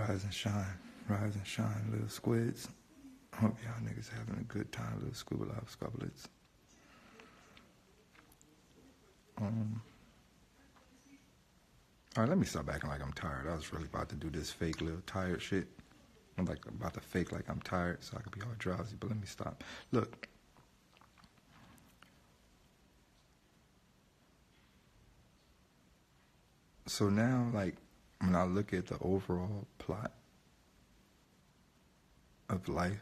Rise and shine, little squids. Hope y'all niggas having a good time, little scuba live squablets. Alright, let me stop acting like I'm tired. I was really about to do this fake little tired shit. I'm like about to fake like I'm tired so I could be all drowsy, but let me stop. Look. So now, like, when I look at the overall plot of life,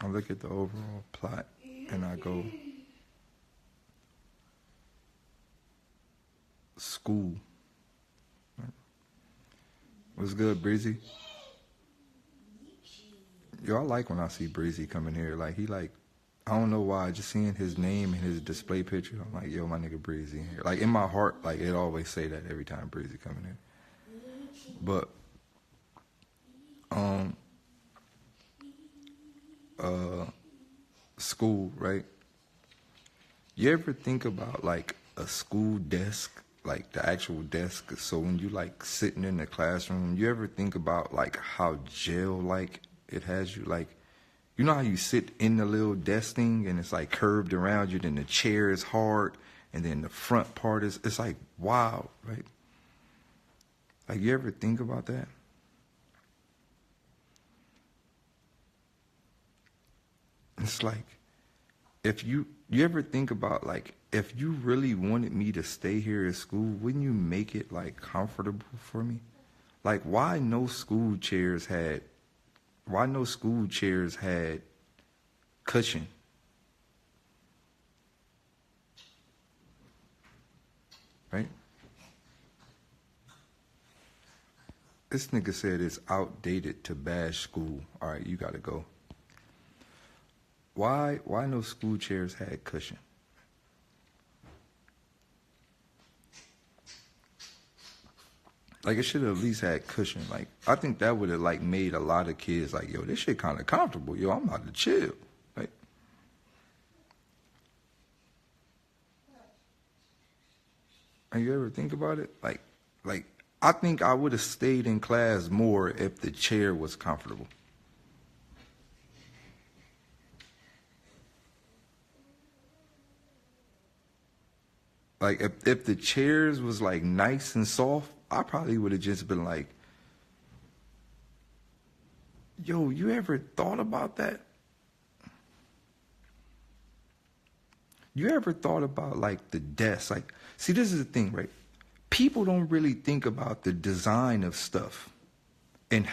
I look at the overall plot and I go, school. What's good, Breezy? Yo, I like when I see Breezy coming here. Like, he like, I don't know why, just seeing his name and his display picture, I'm like, yo, my nigga Breezy in here. Like, in my heart, like, it always say that every time Breezy coming in. But, school, right? You ever think about, like, a school desk, like, the actual desk? So when you, like, sitting in the classroom, you ever think about, like, how jail-like it has you? Like, you know how you sit in the little desk thing and it's like curved around you, then the chair is hard, and then the front part is, it's like wild, right? Like, you ever think about that? It's like, if you ever think about, like, if you really wanted me to stay here at school, wouldn't you make it, like, comfortable for me? Like, why no school chairs had cushion? Right? This nigga said it's outdated to bash school. All right, you gotta go. Why no school chairs had cushion? Like, it should have at least had cushion. Like, I think that would have, like, made a lot of kids like, yo, this shit kind of comfortable. Yo, I'm about to chill. Like, and you ever think about it? Like, I think I would have stayed in class more if the chair was comfortable. Like, if the chairs was, like, nice and soft, I probably would have just been like, yo, you ever thought about that? You ever thought about, like, the desk? Like, see, this is the thing, right? People don't really think about the design of stuff. And,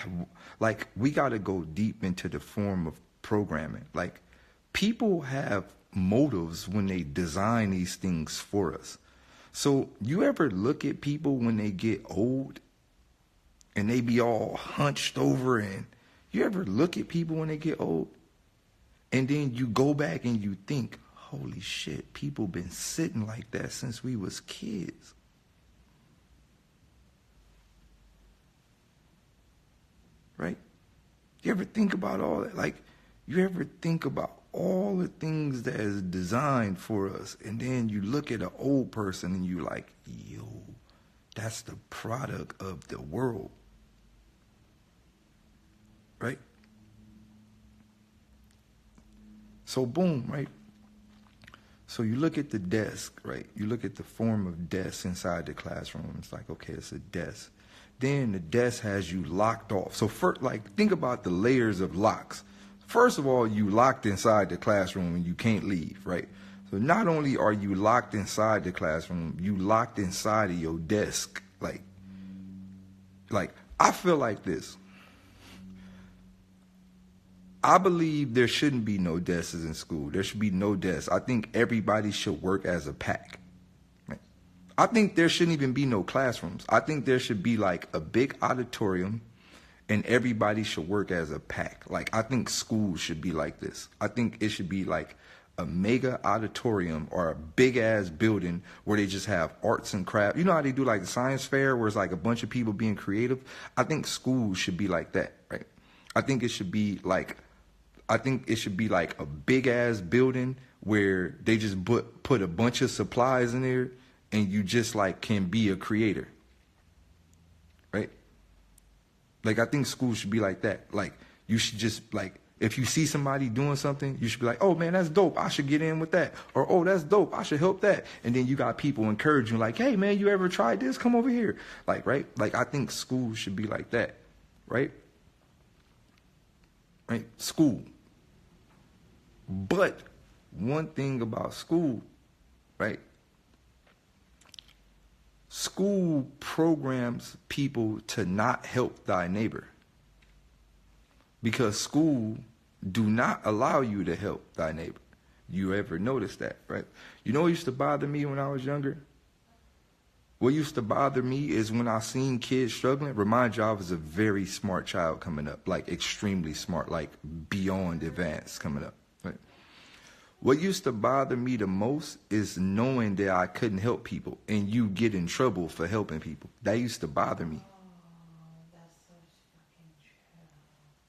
like, we got to go deep into the form of programming. Like, people have motives when they design these things for us. So you ever look at people when they get old and they be all hunched over, and you ever look at people when they get old and then you go back and you think, holy shit, people been sitting like that since we was kids. Right? You ever think about all that? Like, you ever think about all the things that is designed for us, and then you look at an old person and you like, yo, that's the product of the world. Right? So boom, right? So you look at the desk, right? You look at the form of desk inside the classroom. It's like, okay, it's a desk. Then the desk has you locked off. So first, like, think about the layers of locks. First of all, you locked inside the classroom and you can't leave, right? So not only are you locked inside the classroom, you locked inside of your desk. Like I feel like this. I believe there shouldn't be no desks in school. There should be no desks. I think everybody should work as a pack. Right? I think there shouldn't even be no classrooms. I think there should be like a big auditorium and everybody should work as a pack. Like, I think schools should be like this. I think it should be like a mega auditorium or a big ass building where they just have arts and crafts. You know how they do like the science fair where it's like a bunch of people being creative? I think schools should be like that, right? I think it should be like a big ass building where they just put a bunch of supplies in there and you just like can be a creator. Like, I think school should be like that. Like, you should just, like, if you see somebody doing something, you should be like, oh, man, that's dope. I should get in with that. Or, oh, that's dope. I should help that. And then you got people encouraging, like, hey, man, you ever tried this? Come over here. Like, right? Like, I think school should be like that. Right? Right? School. But one thing about school, right? School programs people to not help thy neighbor. Because school do not allow you to help thy neighbor. You ever notice that, right? You know what used to bother me when I was younger? What used to bother me is when I seen kids struggling. Remind you, I was a very smart child coming up, like extremely smart, like beyond advanced coming up. Right? What used to bother me the most is knowing that I couldn't help people and you get in trouble for helping people. That used to bother me.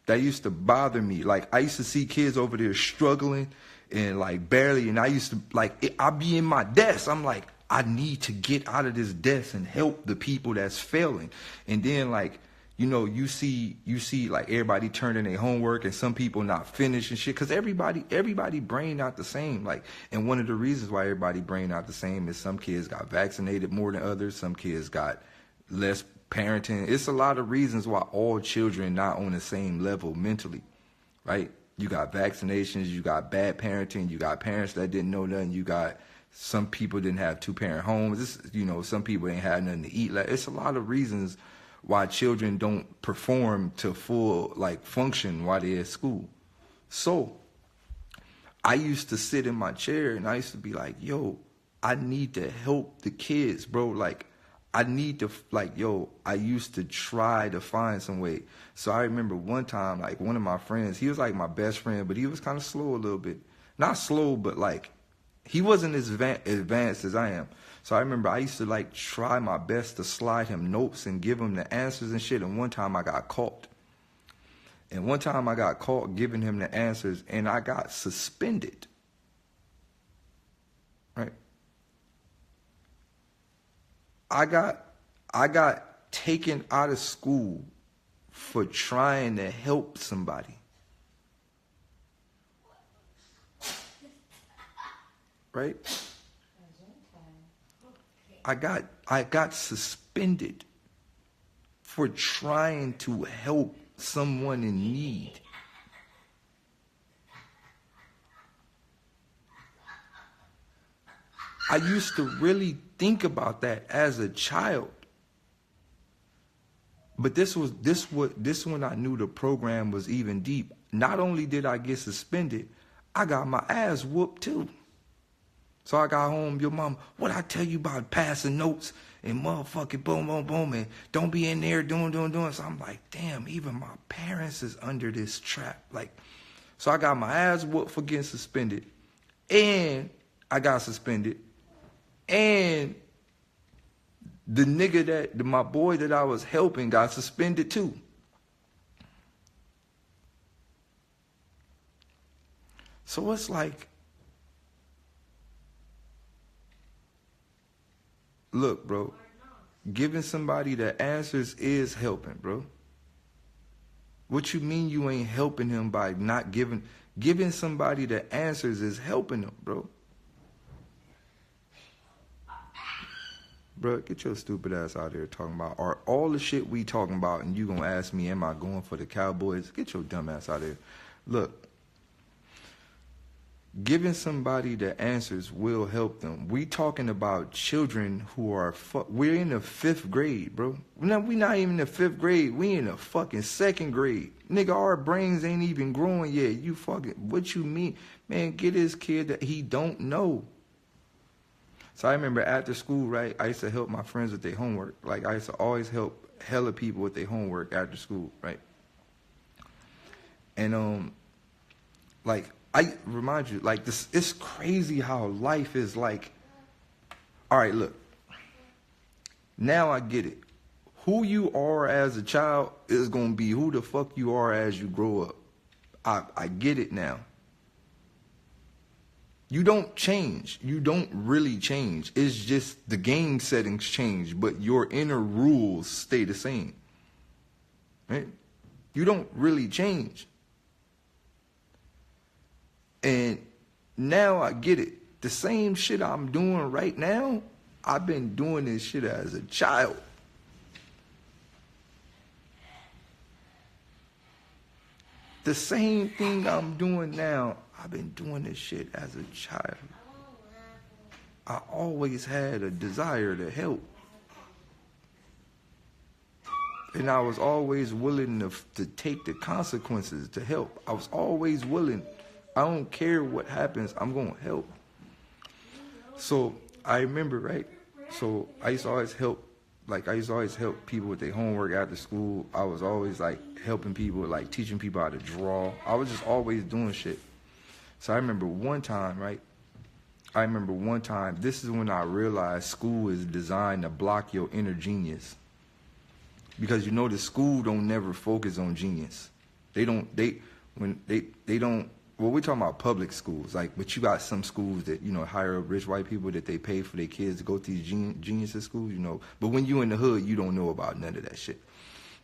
That used to bother me. Like, I used to see kids over there struggling and like barely, and I used to, like, I'd be in my desk. I'm like, I need to get out of this desk and help the people that's failing. And then, like, you know, you see like everybody turning their homework and some people not finishing shit, because everybody brain not the same. Like, and one of the reasons why everybody brain not the same is some kids got vaccinated more than others. Some kids got less parenting. It's a lot of reasons why all children not on the same level mentally, right? You got vaccinations, you got bad parenting, you got parents that didn't know nothing, you got some people didn't have two-parent homes. You know, some people ain't had nothing to eat. Like, it's a lot of reasons why children don't perform to full, like, function while they're at school. So I used to sit in my chair and I used to be like, yo, I need to help the kids, bro. Like, I need to, like, yo, I used to try to find some way. So I remember one time, like, one of my friends, he was like my best friend, but he was kind of slow a little bit. Not slow, but like, he wasn't as advanced as I am. So I remember I used to, like, try my best to slide him notes and give him the answers and shit. And one time I got caught. And one time I got caught giving him the answers and I got suspended. Right? I got taken out of school for trying to help somebody. Right? I got suspended for trying to help someone in need. I used to really think about that as a child. But this when I knew the program was even deep. Not only did I get suspended, I got my ass whooped too. So I got home, your mom, what I tell you about passing notes and motherfucking boom, boom, boom, and don't be in there doing. So I'm like, damn, even my parents is under this trap. Like, so I got my ass whooped for getting suspended, and I got suspended, and the nigga my boy that I was helping got suspended too. So it's like, look, bro, giving somebody the answers is helping, bro. What you mean you ain't helping him by not giving somebody the answers is helping them, bro. Bro, get your stupid ass out here talking about all the shit we talking about, and you gonna ask me, am I going for the Cowboys? Get your dumb ass out here. Look, giving somebody the answers will help them. We talking about children who are we're in the 5th grade, bro. We not even in the 5th grade. We in the fucking 2nd grade. Nigga, our brains ain't even growing yet. You fucking, what you mean? Man, get this kid that he don't know. So I remember after school, right, I used to help my friends with their homework. Like, I used to always help hella people with their homework after school, right? And, like, I remind you, like, this, it's crazy how life is like. All right, look. Now I get it. Who you are as a child is going to be who the fuck you are as you grow up. I get it now. You don't change. You don't really change. It's just the game settings change, but your inner rules stay the same. right? You don't really change. And now I get it. The same shit I'm doing right now, I've been doing this shit as a child. The same thing I'm doing now, I've been doing this shit as a child. I always had a desire to help. And I was always willing to take the consequences to help. I was always willing. I don't care what happens, I'm going to help. So I remember, right? So I used to always help people with their homework after school. I was always like helping people, like teaching people how to draw. I was just always doing shit. So I remember one time, right? This is when I realized school is designed to block your inner genius. Because you know the school don't never focus on genius. Well, we're talking about public schools, like, but you got some schools that, hire up rich white people that they pay for their kids to go to these geniuses schools, But when you in the hood, you don't know about none of that shit.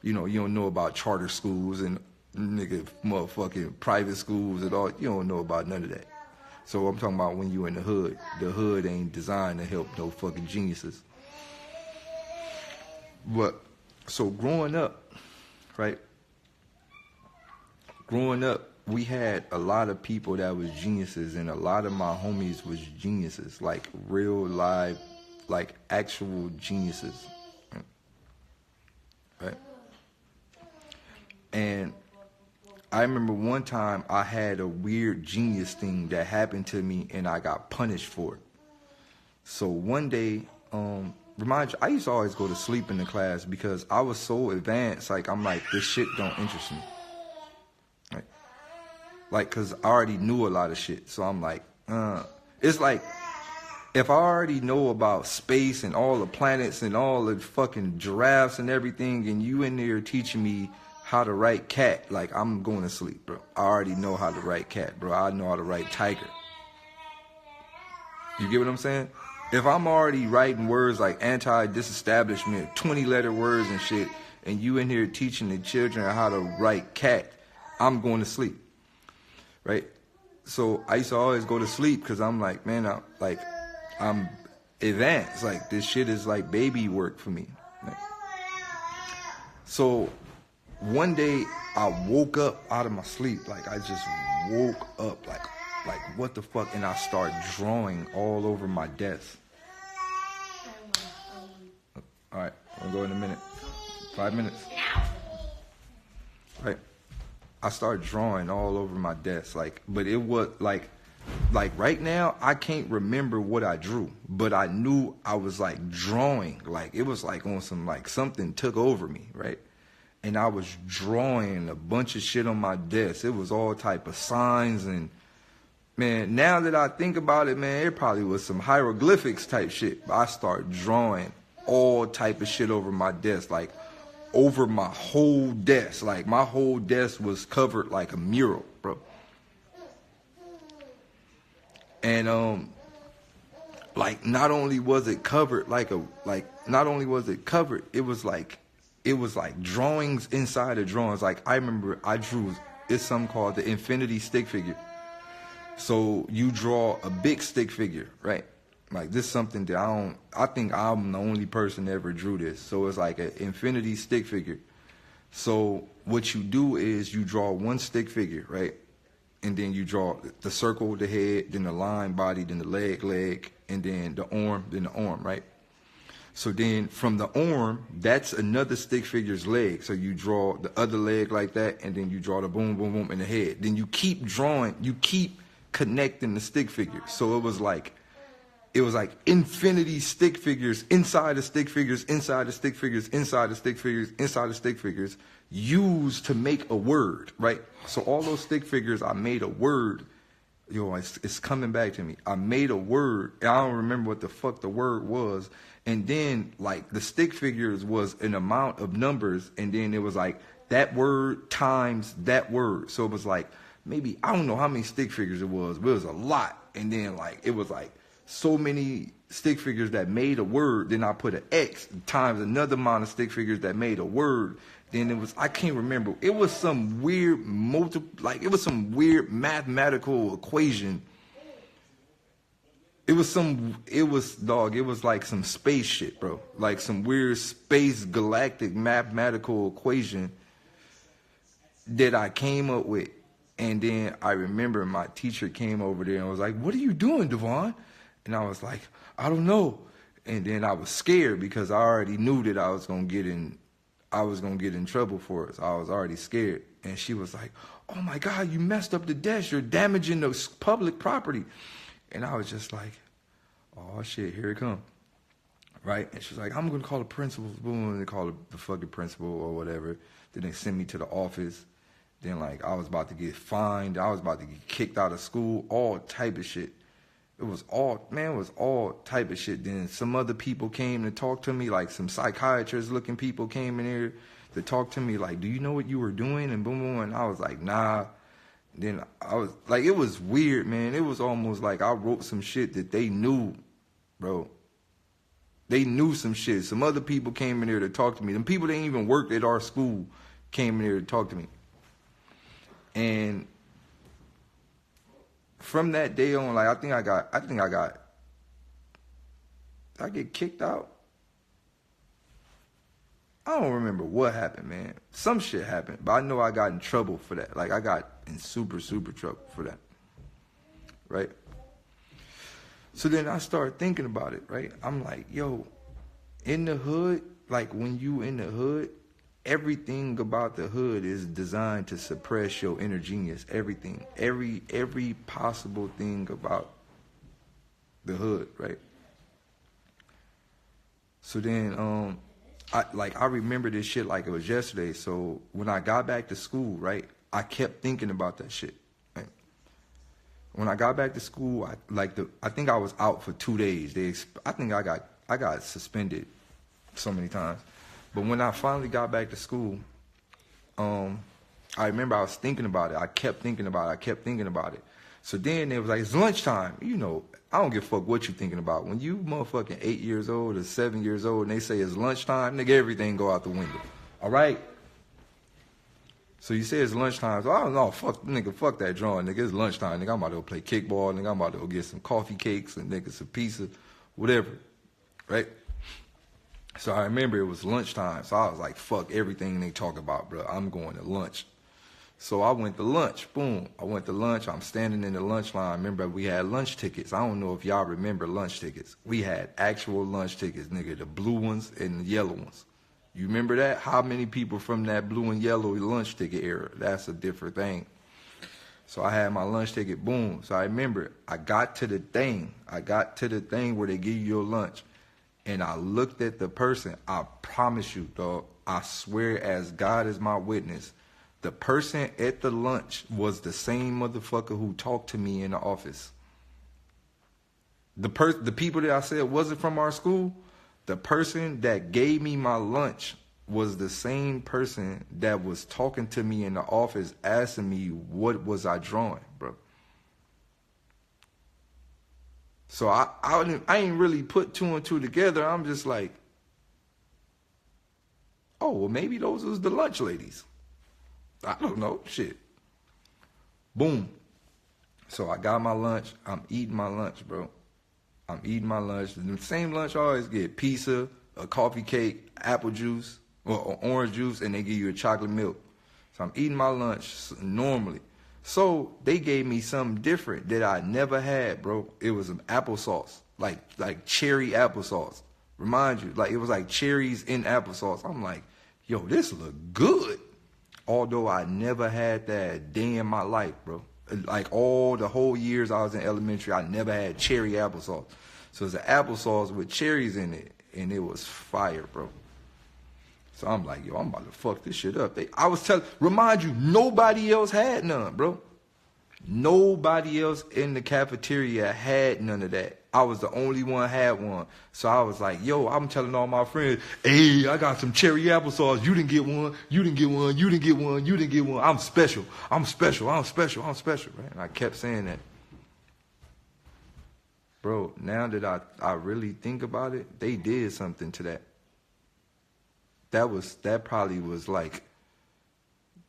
You don't know about charter schools and motherfucking private schools and all. You don't know about none of that. So I'm talking about when you in the hood. The hood ain't designed to help no fucking geniuses. But, so growing up, right? We had a lot of people that was geniuses, and a lot of my homies was geniuses, like real live, like actual geniuses, right? And I remember one time I had a weird genius thing that happened to me, and I got punished for it. So one day, remind you, I used to always go to sleep in the class because I was so advanced, like I'm like, this shit don't interest me. Like, cause I already knew a lot of shit. So I'm like, it's like, if I already know about space and all the planets and all the fucking giraffes and everything, and you in there teaching me how to write cat, like, I'm going to sleep, bro. I already know how to write cat, bro. I know how to write tiger. You get what I'm saying? If I'm already writing words like anti-disestablishment, 20-letter words and shit, and you in here teaching the children how to write cat, I'm going to sleep. Right? So I used to always go to sleep because I'm like, man, I'm advanced. Like, this shit is like baby work for me. Right? So one day I woke up out of my sleep. Like, I just woke up like what the fuck? And I started drawing all over my desk. All right, I'll go in a minute. 5 minutes. Right? I started drawing all over my desk, but it was like right now, I can't remember what I drew, but I knew I was like drawing, like it was like on some, like something took over me, right? And I was drawing a bunch of shit on my desk. It was all type of signs, and man, now that I think about it, man, it probably was some hieroglyphics type shit. But I started drawing all type of shit over my desk, like over my whole desk. Like, my whole desk was covered like a mural, bro. And like, not only was it covered it was like drawings inside of drawings. Like, I remember I drew, it's something called the infinity stick figure. So you draw a big stick figure, right? Like, this is something that I think I'm the only person that ever drew this. So it's like an infinity stick figure. So what you do is you draw one stick figure, right? And then you draw the circle, the head, then the line, body, then the leg, and then the arm, right? So then from the arm, that's another stick figure's leg. So you draw the other leg like that, and then you draw the boom, boom, boom in the head. Then you keep drawing, you keep connecting the stick figures. So it was like infinity stick figures inside the stick figures, inside the stick figures, inside the stick figures, inside the stick figures, used to make a word, right? So all those stick figures, I made a word. It's coming back to me. I made a word. I don't remember what the fuck the word was. And then, like, the stick figures was an amount of numbers, and then it was like that word times that word. So it was like, maybe, I don't know how many stick figures it was, but it was a lot. And then, like, it was like so many stick figures that made a word. Then I put an X times another amount of stick figures that made a word. Then it was, I can't remember. It was some weird it was some weird mathematical equation. It was like some space shit, bro. Like some weird space galactic mathematical equation that I came up with. And then I remember my teacher came over there and was like, "What are you doing, Devon?" And I was like, "I don't know." And then I was scared because I already knew that I was gonna get in trouble for it. So I was already scared. And she was like, "Oh my God, you messed up the desk. You're damaging the public property." And I was just like, "Oh shit, here it comes." Right? And she's like, "I'm gonna call the principal." Boom, and they call the fucking principal or whatever. Then they sent me to the office. Then like I was about to get fined. I was about to get kicked out of school. All type of shit. It was all type of shit. Then some other people came to talk to me, like some psychiatrist looking people came in here to talk to me, like, "Do you know what you were doing?" And boom, boom. And I was like, "Nah." Then I was like, it was weird, man. It was almost like I wrote some shit that they knew, bro. They knew some shit. Some other people came in there to talk to me. Them people that ain't even worked at our school came in there to talk to me. And from that day on, like, I get kicked out. I don't remember what happened, man. Some shit happened, but I know I got in trouble for that. Like, I got in super, super trouble for that, right? So then I started thinking about it, right? I'm like, yo, in the hood, like when you in the hood, everything about the hood is designed to suppress your inner genius. Everything, every possible thing about the hood, right? So then, I remember this shit like it was yesterday. So when I got back to school, right, I kept thinking about that shit. Right? When I got back to school, I think I was out for 2 days. I think I got suspended so many times. But when I finally got back to school, I remember I was thinking about it. I kept thinking about it. So then it was like, it's lunchtime. You know, I don't give a fuck what you thinking about. When you motherfucking 8 years old or 7 years old and they say it's lunchtime, nigga, everything go out the window. All right? So you say it's lunchtime. So I don't know, fuck that drawing, nigga. It's lunchtime, nigga. I'm about to go play kickball, nigga. I'm about to go get some coffee cakes and nigga some pizza, whatever. Right? So I remember it was lunchtime. So I was like, fuck everything they talk about, bro. I'm going to lunch. So I went to lunch. Boom. I went to lunch. I'm standing in the lunch line. Remember, we had lunch tickets. I don't know if y'all remember lunch tickets. We had actual lunch tickets, nigga, the blue ones and the yellow ones. You remember that? How many people from that blue and yellow lunch ticket era? That's a different thing. So I had my lunch ticket. Boom. So I remember I got to the thing where they give you your lunch. And I looked at the person. I promise you, dog, I swear as God is my witness, the person at the lunch was the same motherfucker who talked to me in the office. The people that I said wasn't from our school, the person that gave me my lunch was the same person that was talking to me in the office asking me what was I drawing, bro. So I ain't really put two and two together. I'm just like, oh, well, maybe those was the lunch ladies. I don't know. Shit. Boom. So I got my lunch. I'm eating my lunch, bro. I'm eating my lunch. The same lunch I always get. Pizza, a coffee cake, apple juice, or orange juice, and they give you a chocolate milk. So I'm eating my lunch normally. So they gave me something different that I never had, bro. It was some applesauce, like cherry applesauce. Remind you, like it was like cherries in applesauce. I'm like, yo, this look good. Although I never had that a day in my life, bro. Like all the whole years I was in elementary, I never had cherry applesauce. So it's an applesauce with cherries in it, and it was fire, bro. So I'm like, yo, I'm about to fuck this shit up. Remind you, nobody else had none, bro. Nobody else in the cafeteria had none of that. I was the only one had one. So I was like, yo, I'm telling all my friends, hey, I got some cherry applesauce. You didn't get one. You didn't get one. You didn't get one. You didn't get one. I'm special. I'm special. I'm special. I'm special. Right? And I kept saying that. Bro, now that I really think about it, they did something to that. that probably was like,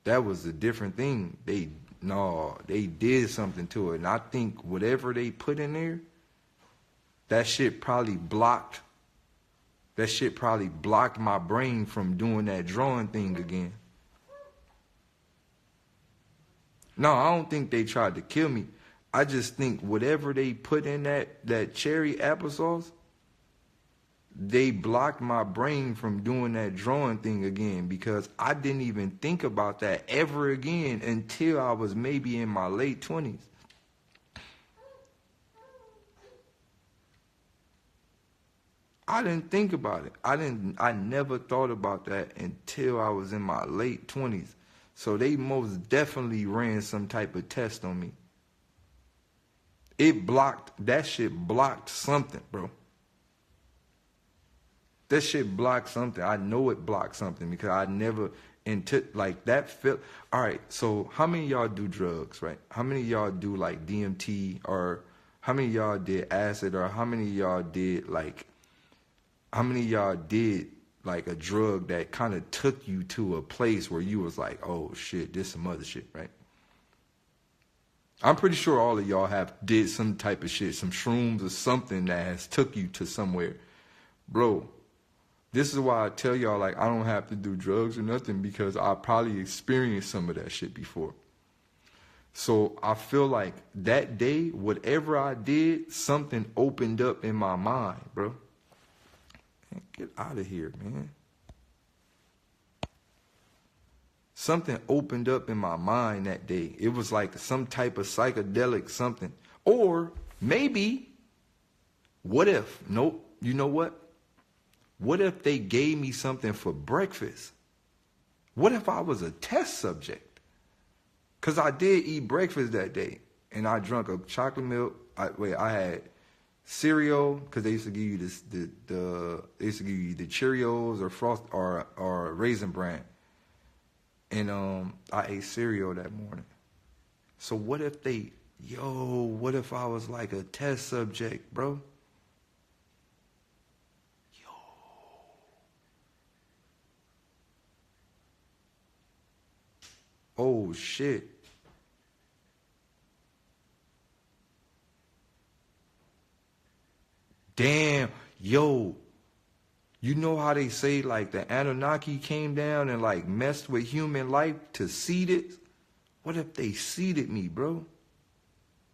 that was a different thing. They did something to it. And I think whatever they put in there, that shit probably blocked my brain from doing that drawing thing again. No, I don't think they tried to kill me. I just think whatever they put in that cherry applesauce, they blocked my brain from doing that drawing thing again, because I didn't even think about that ever again until I was maybe in my late 20s. I didn't think about it. I never thought about that until I was in my late 20s. So they most definitely ran some type of test on me. That shit blocked something, bro. That shit blocked something. I know it blocked something because I never, like that felt, all right, so how many of y'all do drugs, right? How many of y'all do like DMT, or how many of y'all did acid, or how many of y'all did like a drug that kind of took you to a place where you was like, oh shit, this some other shit, right? I'm pretty sure all of y'all did some type of shit, some shrooms or something that has took you to somewhere. Bro, this is why I tell y'all, like, I don't have to do drugs or nothing, because I probably experienced some of that shit before. So I feel like that day, whatever I did, something opened up in my mind, bro. Man, get out of here, man. Something opened up in my mind that day. It was like some type of psychedelic something. Or maybe, what if, nope, you know what? What if they gave me something for breakfast? What if I was a test subject? Because I did eat breakfast that day, and I drank a chocolate milk. I had cereal, because they used to give you they used to give you the Cheerios or Frost or Raisin Bran. And I ate cereal that morning. So what if what if I was like a test subject, bro? Oh shit. Damn, yo. You know how they say like the Anunnaki came down and like messed with human life to seed it? What if they seeded me, bro?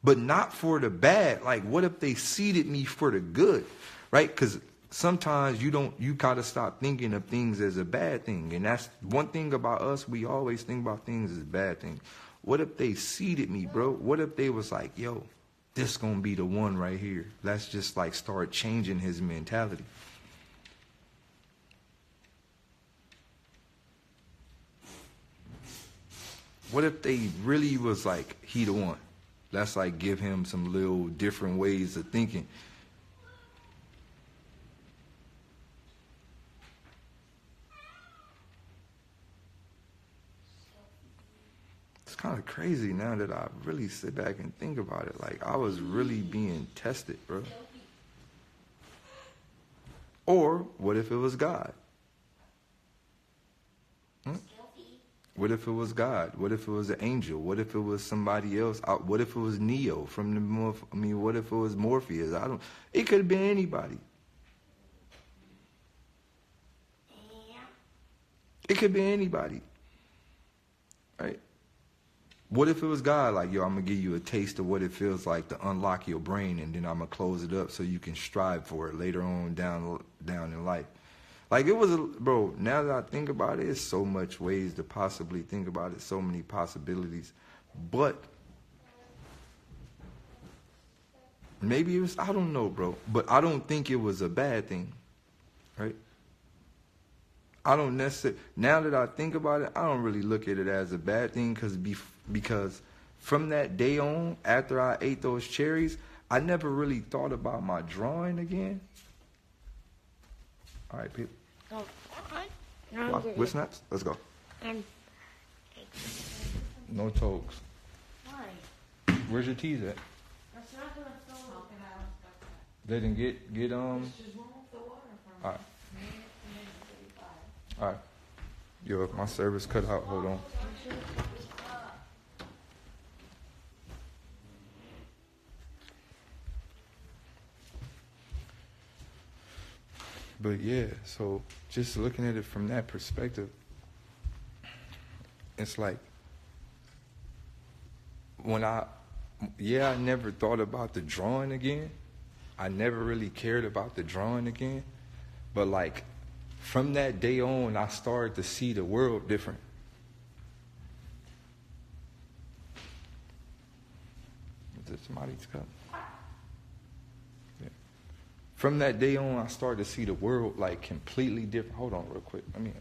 But not for the bad. Like, what if they seeded me for the good, right? Because sometimes you gotta stop thinking of things as a bad thing. And that's one thing about us. We always think about things as bad things. What if they seeded me, bro? What if they was like, yo, this gonna be the one right here. Let's just like start changing his mentality. What if they really was like, he the one? Let's like give him some little different ways of thinking. It's kind of crazy now that I really sit back and think about it. Like, I was really being tested, bro. Or what if it was God? What if it was God? What if it was an angel? What if it was somebody else? What if it was Neo from the what if it was Morpheus? It could have been anybody. It could be anybody. Right? What if it was God? Like, yo, I'm going to give you a taste of what it feels like to unlock your brain, and then I'm going to close it up so you can strive for it later on down in life. Like, it was, bro, now that I think about it, it's so much ways to possibly think about it, so many possibilities. But maybe it was, I don't know, bro. But I don't think it was a bad thing, right? I don't necessarily, now that I think about it, I don't really look at it as a bad thing, because from that day on, after I ate those cherries, I never really thought about my drawing again. All right, people. Oh, all right. With snaps? Let's go. No tokes. Why? Where's your teas at? That's not gonna throw up. They didn't get Just won't the water from all right. All right. Yo, if my service cut out, hold on. But yeah, so just looking at it from that perspective, it's like I never thought about the drawing again. I never really cared about the drawing again. But like from that day on, I started to see the world different. Is it somebody's cup? Yeah. From that day on, I started to see the world like completely different. Hold on real quick. Let me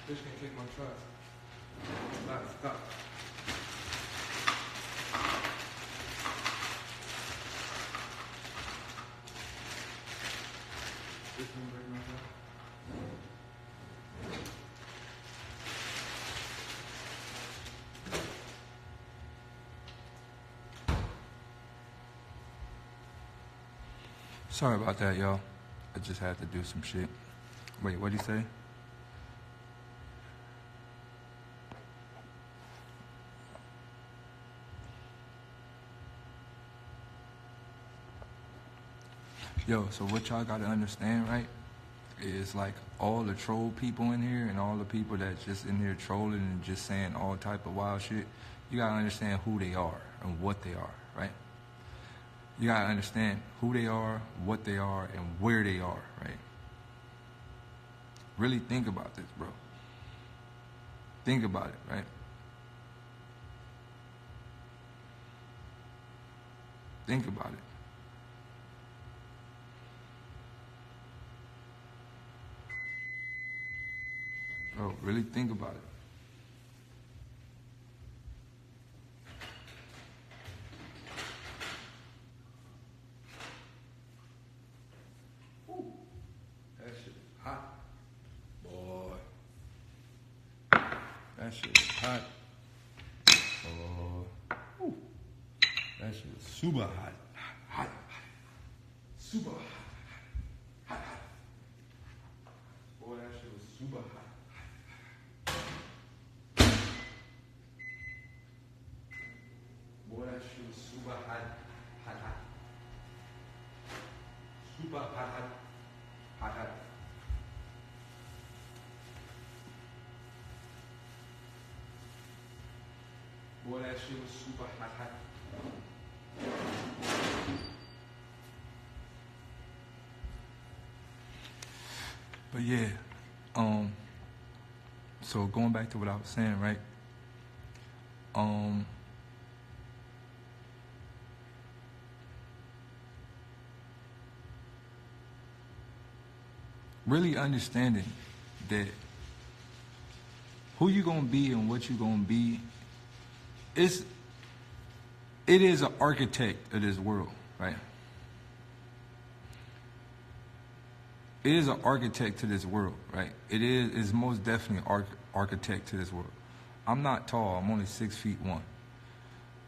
Fish can kick my trust. Stop. This one break my trust. Sorry about that, y'all. I just had to do some shit. Wait, what'd he say? Yo, so what y'all gotta understand, right, is like all the troll people in here and all the people that's just in here trolling and just saying all type of wild shit, you gotta understand who they are and what they are, right? You gotta understand who they are, what they are, and where they are, right? Really think about this, bro. Think about it, right? Think about it. Bro, really think about it. Ooh, that shit is hot. Boy. That shit is hot. Boy. Ooh. That shit is super hot. Hot. Super hot. Hot. Boy, that shit was super hot. Boy, that shit was super hot. Hot. Super hot. Hot. Boy, that shit was super hot. But yeah, so going back to what I was saying, right? Really understanding that who you gonna be and what you gonna be, it's it is an architect of this world, right? It is an architect to this world, right? Is most definitely an architect to this world. I'm not tall. I'm only 6'1".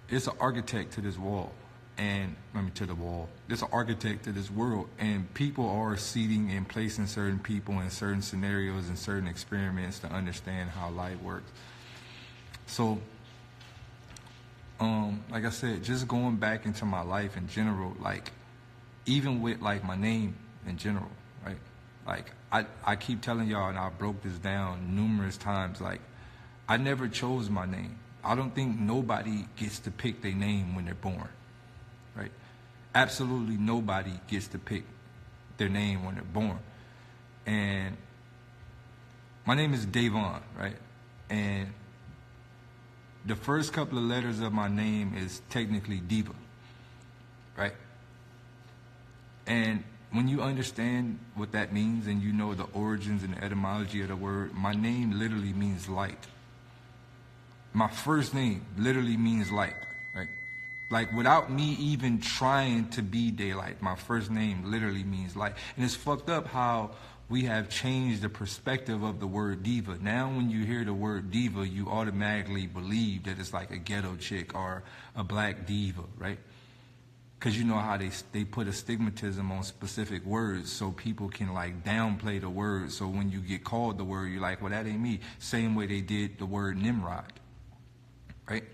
It's an architect to this wall, and to the wall. It's an architect to this world, and people are seating and placing certain people in certain scenarios and certain experiments to understand how life works. So, like I said, just going back into my life in general, like even with like my name in general, right? Like I keep telling y'all, and I broke this down numerous times, like I never chose my name. I don't think nobody gets to pick their name when they're born, right? Absolutely nobody gets to pick their name when they're born. And my name is Davon, right? And the first couple of letters of my name is technically Diva, right? And when you understand what that means and you know the origins and the etymology of the word, my name literally means light. My first name literally means light, right? Like without me even trying to be Daylyt, my first name literally means light. And it's fucked up how we have changed the perspective of the word diva. Now when you hear the word diva, you automatically believe that it's like a ghetto chick or a black diva, right? Because you know how they put a stigmatism on specific words so people can like downplay the word. So when you get called the word, you're like, well, that ain't me. Same way they did the word Nimrod, right?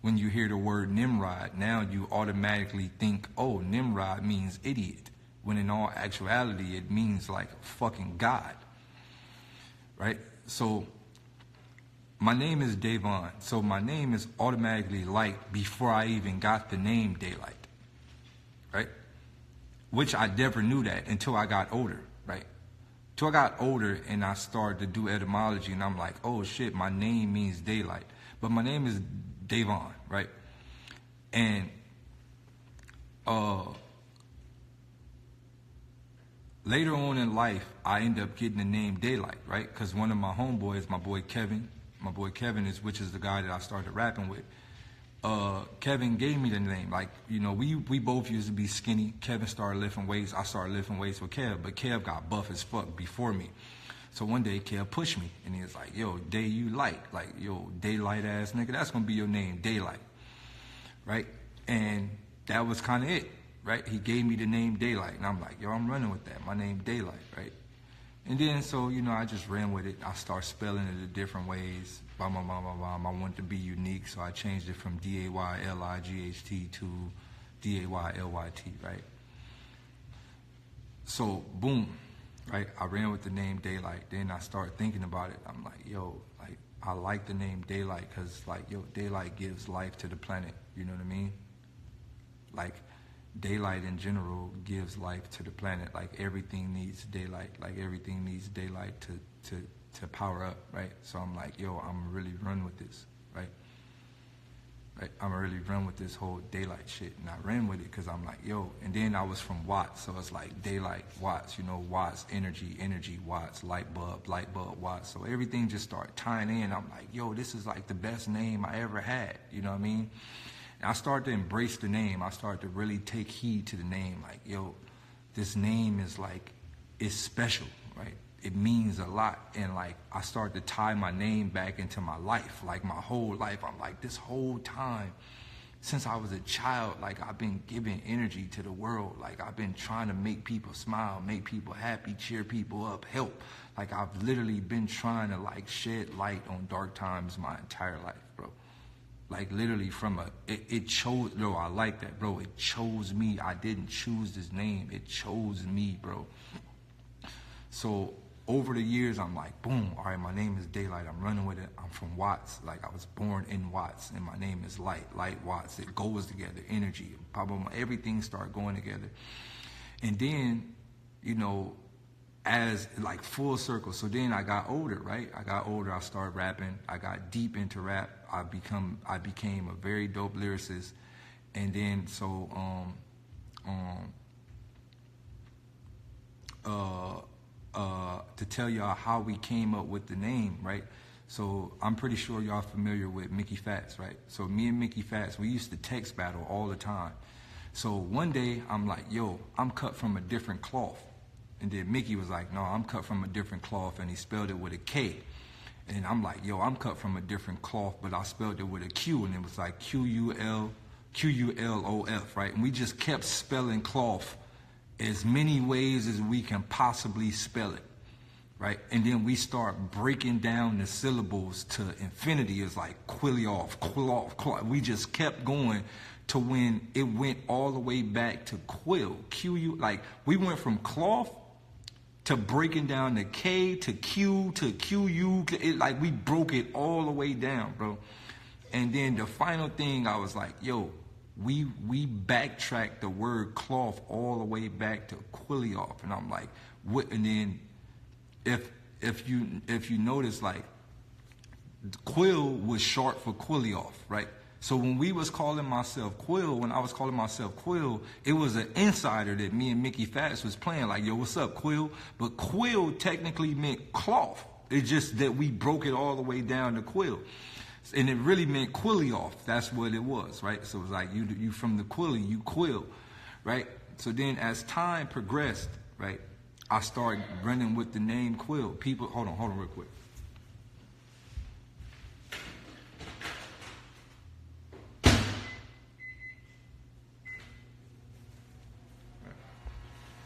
When you hear the word Nimrod, now you automatically think, oh, Nimrod means idiot. When in all actuality, it means like fucking God, right? So my name is Davon. So my name is automatically light before I even got the name Daylyt, right? Which I never knew that until I got older, right? Until I got older and I started to do etymology and I'm like, oh shit, my name means Daylyt. But my name is Davon, right? And later on in life, I end up getting the name Daylyt, right? Because one of my homeboys, my boy Kevin is, which is the guy that I started rapping with, Kevin gave me the name. Like, you know, we both used to be skinny. Kevin started lifting weights. I started lifting weights with Kev, but Kev got buff as fuck before me. So one day, Kev pushed me, and he was like, yo, Day you light. Like, yo, Daylyt ass nigga, that's gonna be your name, Daylyt, right? And that was kind of it, right? He gave me the name Daylyt, and I'm like, yo, I'm running with that. My name Daylyt, right? And then, so, you know, I just ran with it. I started spelling it in different ways. I wanted to be unique, so I changed it from Daylight to Daylyt, right? So, boom, right? I ran with the name Daylyt. Then I started thinking about it. I'm like, yo, like, I like the name Daylyt because, like, yo, Daylyt gives life to the planet. You know what I mean? Like, daylight in general gives life to the planet. Like everything needs daylight. Like everything needs daylight to power up, right? So I'm like, yo, I'm gonna really run with this, right? Right? I'm gonna really run with this whole daylight shit. And I ran with it because I'm like, yo, and then I was from Watts, so it's like daylight, Watts, you know, Watts, energy, Watts, light bulb, Watts. So everything just started tying in. I'm like, yo, this is like the best name I ever had, you know what I mean? And I started to embrace the name. I started to really take heed to the name. Like, yo, this name is like, it's special, right? It means a lot. And like, I started to tie my name back into my life. Like my whole life, I'm like, this whole time, since I was a child, like I've been giving energy to the world. Like I've been trying to make people smile, make people happy, cheer people up, help. Like I've literally been trying to like shed light on dark times my entire life, bro. Like literally from it chose, bro, I like that, bro. It chose me. I didn't choose this name. It chose me, bro. So over the years, I'm like, boom, all right, my name is Daylyt. I'm running with it. I'm from Watts. Like I was born in Watts and my name is Light Watts. It goes together, energy, everything started going together. And then, you know, as like full circle. So then I got older, right? I got older, I started rapping. I got deep into rap. I became a very dope lyricist. And then so to tell y'all how we came up with the name, right? So I'm pretty sure y'all familiar with Mickey Fats, right? So me and Mickey Fats, we used to text battle all the time. So one day I'm like, yo, I'm cut from a different cloth. And then Mickey was like, no, I'm cut from a different cloth, and he spelled it with a K. And I'm like, yo, I'm cut from a different cloth, but I spelled it with a Q, and it was like Quullof, right? And we just kept spelling cloth as many ways as we can possibly spell it, right? And then we start breaking down the syllables to infinity. It's like Quilliof, Quillof, Quillof. We just kept going to when it went all the way back to quill, Q-U. Like, we went from cloth to breaking down the K to Q to QU. Like, we broke it all the way down, bro. And then the final thing, I was like, yo, we backtracked the word cloth all the way back to Quilliof. And I'm like, what? And then if you notice, like, Quill was short for Quilliof, right? So when we was calling myself Quill, when I was calling myself Quill, it was an insider that me and Mickey Fats was playing, like, yo, what's up, Quill? But Quill technically meant cloth. It's just that we broke it all the way down to Quill. And it really meant Quilliof. That's what it was, right? So it was like, you from the Quilly, you Quill, right? So then as time progressed, right, I started running with the name Quill. People, hold on real quick.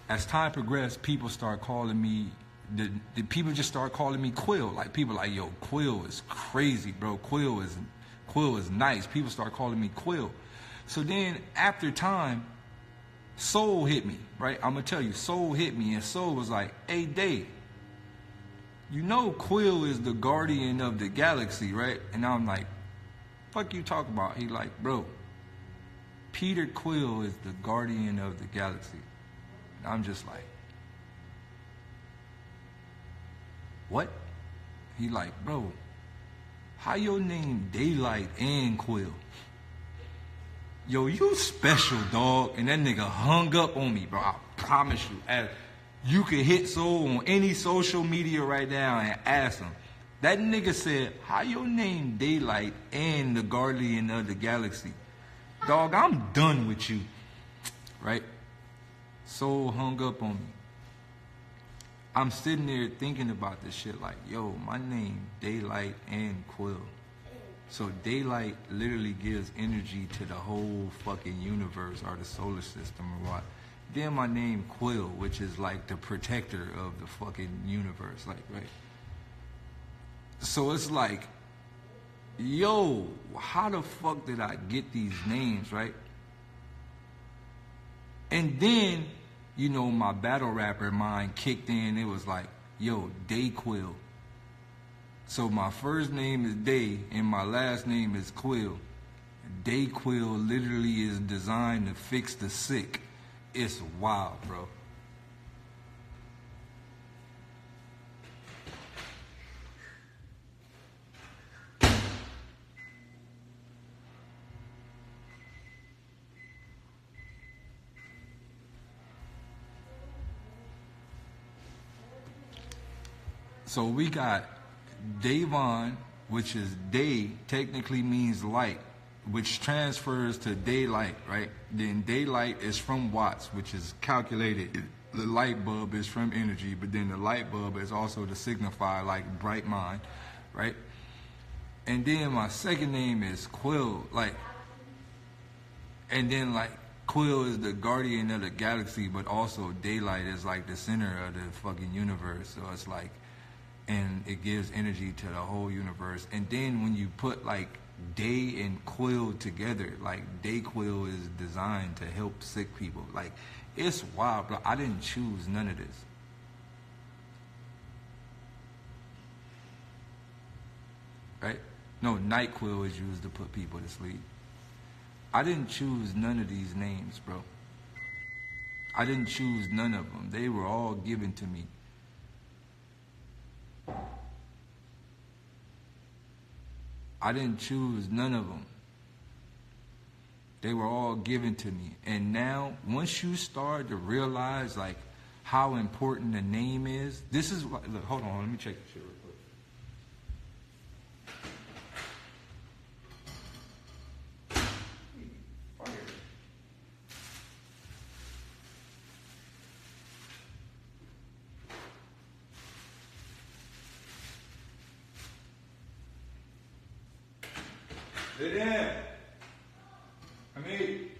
As time progressed, people start calling me, the people just start calling me Quill. Like, people like, yo, Quill is crazy, bro. Quill is nice. People start calling me Quill. So then after time, Soul hit me, right? I'm gonna tell you, Soul hit me, and Soul was like, hey, Day, you know Quill is the guardian of the galaxy, right? And I'm like, fuck you talking about? He like, bro, Peter Quill is the guardian of the galaxy. And I'm just like, what? He like, bro, how your name Daylyt and Quill? Yo, you special, dog. And that nigga hung up on me, bro. I promise you. You can hit Soul on any social media right now and ask him. That nigga said, how your name Daylyt and the guardian of the galaxy? Dog, I'm done with you. Right? Soul hung up on me. I'm sitting there thinking about this shit like, yo, my name Daylyt and Quill. So Daylyt literally gives energy to the whole fucking universe or the solar system or what. Then my name Quill, which is like the protector of the fucking universe, like, right? So it's like, yo, how the fuck did I get these names, right? And then, you know, my battle rapper mind kicked in. It was like, yo, Dayquill. So my first name is Day and my last name is Quill. Dayquill literally is designed to fix the sick. It's wild, bro. So we got Davon, which is day, technically means light, which transfers to daylight, right? Then daylight is from watts, which is calculated. The light bulb is from energy, but then the light bulb is also to signify like bright mind, right? And then my second name is Quill, like, and then like Quill is the guardian of the galaxy, but also Daylyt is like the center of the fucking universe. So it's like, and it gives energy to the whole universe. And then when you put like Day and Quill together, like Dayquill is designed to help sick people. Like, it's wild, bro. I didn't choose none of this. Right? No, NyQuil is used to put people to sleep. I didn't choose none of these names, bro. I didn't choose none of them. They were all given to me. I didn't choose none of them. They were all given to me. And now, once you start to realize, like, how important the name is, this is what, look, hold on, let me check this shit real quick. Sit in. Come eat.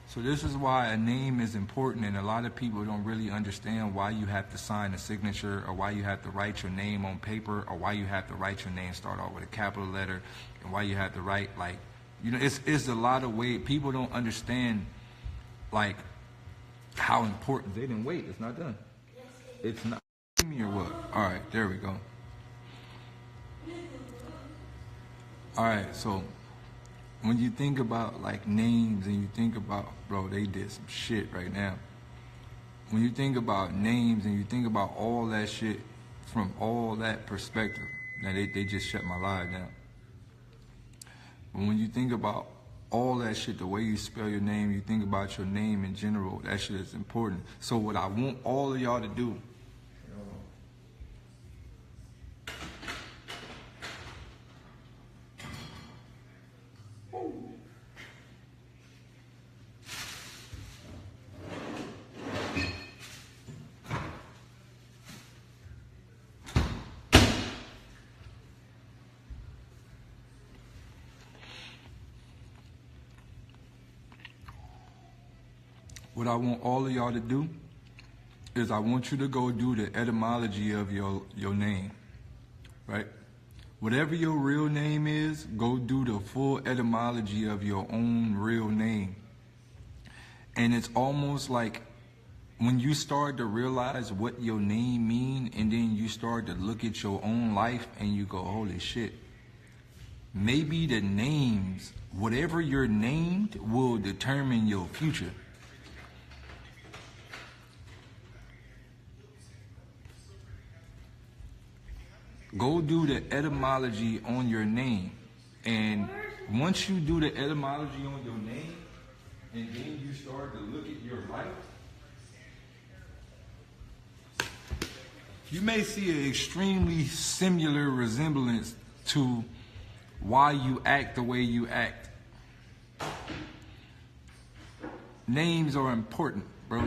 So this is why a name is important, and a lot of people don't really understand why you have to sign a signature, or why you have to write your name on paper, or why you have to write your name start off with a capital letter, and why you have to write, like, you know, it's a lot of ways. People don't understand, like, how important. They didn't wait. It's not done. It's not. Me or what? All right, there we go. All right, so when you think about like names and you think about, bro, they did some shit right now. When you think about names and you think about all that shit from all that perspective, now they just shut my live down. But when you think about all that shit, the way you spell your name, you think about your name in general, that shit is important. So what I want all of y'all to do, what I want all of y'all to do is I want you to go do the etymology of your name, right? Whatever your real name is, go do the full etymology of your own real name. And it's almost like when you start to realize what your name means, and then you start to look at your own life and you go, holy shit. Maybe the names, whatever you're named, will determine your future. Go do the etymology on your name. And once you do the etymology on your name, and then you start to look at your life, you may see an extremely similar resemblance to why you act the way you act. Names are important, bro.